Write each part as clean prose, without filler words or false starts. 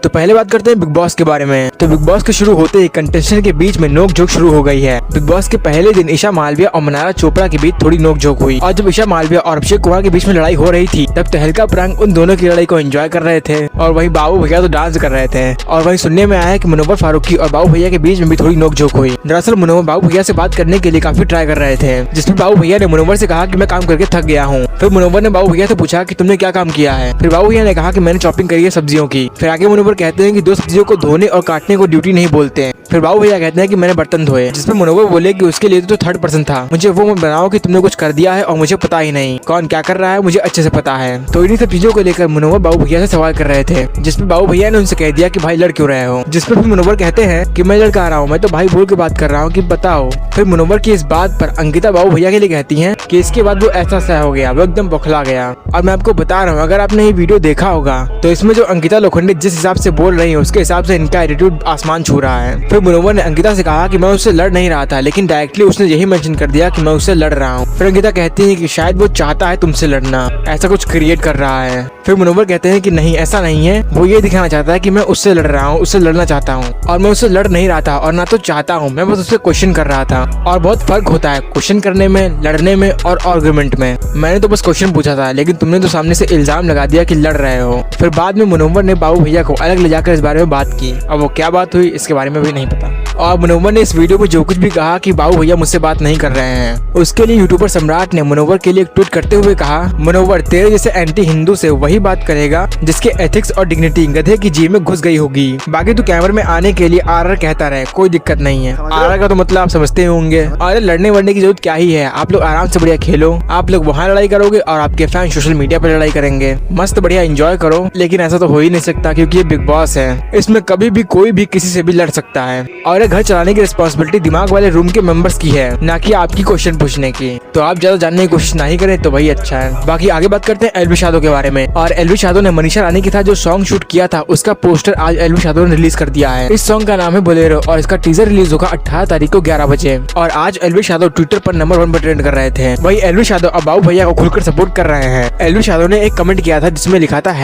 तो पहले बात करते हैं बिग बॉस के बारे में। तो बिग बॉस के शुरू होते ही कंटेस्टेंट के बीच में नोक झोंक शुरू हो गई है। बिग बॉस के पहले दिन ईशा मालविया और मनारा चोपड़ा के बीच थोड़ी नोक झोंक हुई और जब ईशा मालविया और अभिषेक कुमार के बीच में लड़ाई हो रही थी तब तहलका प्रांग उन दोनों की लड़ाई को एंजॉय कर रहे थे और वहीं बाबू भैया तो डांस कर रहे थे। और वहीं सुनने में आया कि मुनव्वर फारूकी और बाबू भैया के बीच में भी थोड़ी नोक झोंक हुई। दरअसल मुनव्वर बाबू भैया से बात करने के लिए काफी ट्राई कर रहे थे, जिसमें बाबू भैया ने मुनव्वर से कहा कि मैं काम करके थक गया हूँ। फिर मुनव्वर ने बाबू भैया से पूछा कि तुमने क्या काम किया है। फिर बाबू भैया ने कहा कि मैंने चॉपिंग करी है सब्जियों की। फिर आगे मुनव्वर कहते हैं कि दो सब्जियों को धोने और काटने को ड्यूटी नहीं बोलते हैं। फिर बाबू भैया कहते हैं कि मैंने बर्तन धोए, जिसमें मुनव्वर बोले कि उसके लिए तो थर्ड पर्सन था, मुझे वो मत बनाओ कि तुमने कुछ कर दिया है और मुझे पता ही नहीं कौन क्या कर रहा है, मुझे अच्छे से पता है। तो इन्हीं सब चीजों को लेकर मुनव्वर बाबू भैया से सवाल कर रहे थे, जिसमें बाबू भैया ने उनसे कह दिया कि भाई लड़ क्यों रहे हो। जिसपे फिर मुनव्वर कहते हैं कि मैं लड़का आ रहा हूँ, मैं तो भाई बोल के बात कर रहा हूँ कि बताओ। फिर मुनव्वर की इस बात पर अंकिता बाबू भैया के लिए कहती हैं कि इसके बाद वो ऐसा सा हो गया, वो एकदम बौखला गया। और मैं आपको बता रहा हूँ, अगर आपने ये वीडियो देखा होगा तो इसमें जो अंकिता लोखंडे जिस हिसाब से बोल रही है उसके हिसाब से इनका एटीट्यूड आसमान छू रहा है। फिर मुनव्वर ने अंकिता से कहा कि मैं उससे लड़ नहीं रहा था, लेकिन डायरेक्टली उसने यही मेंशन कर दिया कि मैं उससे लड़ रहा हूँ। फिर अंकिता कहती है कि शायद वो चाहता है तुमसे लड़ना, ऐसा कुछ क्रिएट कर रहा है। फिर मुनव्वर कहते हैं कि नहीं ऐसा नहीं है, वो ये दिखाना चाहता है कि मैं उससे लड़ रहा हूँ, उससे लड़ना चाहता हूँ और मैं उससे लड़ नहीं रहा था और ना तो चाहता हूँ, मैं बस उससे क्वेश्चन कर रहा था। और बहुत फर्क होता है क्वेश्चन करने में, लड़ने में और आर्गुमेंट में। मैंने तो बस क्वेश्चन पूछा था, लेकिन तुमने तो सामने से इल्जाम लगा दिया कि लड़ रहे हो। फिर बाद में मुनव्वर ने बाबू भैया को अलग ले जाकर इस बारे में बात की। अब वो क्या बात हुई इसके बारे में भी नहीं पता। और मुनव्वर ने इस वीडियो में जो कुछ भी कहा कि बाबू भैया मुझसे बात नहीं कर रहे हैं, उसके लिए यूट्यूबर सम्राट ने मुनव्वर के लिए एक ट्वीट करते हुए कहा, मुनव्वर तेरे जैसे एंटी हिंदू से वही बात करेगा जिसके एथिक्स और डिग्निटी गधे की जेब में घुस गई होगी। बाकी तू कैमरे में आने के लिए आर कहता रहे, कोई दिक्कत नहीं है। आर का तो मतलब आप समझते होंगे। और लड़ने वड़ने की जरूरत क्या ही है, आप लोग आराम से बढ़िया खेलो। आप लोग वहाँ लड़ाई करोगे और आपके फैन सोशल मीडिया पर लड़ाई करेंगे, मस्त बढ़िया एंजॉय करो। लेकिन ऐसा तो हो ही नहीं सकता क्योंकि ये बिग बॉस है, इसमें कभी भी कोई भी किसी से भी लड़ सकता है। और घर चलाने की रिस्पॉन्सिबिलिटी दिमाग वाले रूम के मेंबर्स की है, ना कि आपकी क्वेश्चन पूछने की। तो आप ज्यादा जानने की कोशिश नहीं करें तो वही अच्छा है। बाकी आगे बात करते हैं एलवी शादो के बारे में। और एलवी शादो ने मनीषा रानी के साथ जो सॉन्ग शूट किया था उसका पोस्टर आज एलवी शादो ने रिलीज कर दिया है। इस सॉन्ग का नाम है बोलेरो और इसका टीजर रिलीज होगा 18 तारीख को 11 बजे। और आज एलवी शादो ट्विटर पर नंबर 1 पर ट्रेंड कर रहे थे। वही एलवी शादो अब बाबू भैया को खुलकर सपोर्ट कर रहे हैं। एलवी शादो ने एक कमेंट किया था जिसमें लिखा था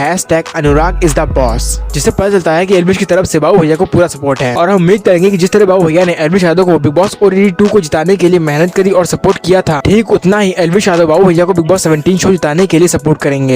#अनुराग इज द बॉस, जिससे पता चलता है कि एलवी की तरफ से बाबू भैया को पूरा सपोर्ट है। और हम उम्मीद करेंगे कि जिस तरह बाबू भैया ने एलवी शादो को बिग बॉस OTT 2 को जिताने के लिए मेहनत करी और सपोर्ट किया था, ठीक उतना ही एलवी शादो बाबू भैया को बिग बॉस 17 शो जिताने के लिए सपोर्ट करेंगे।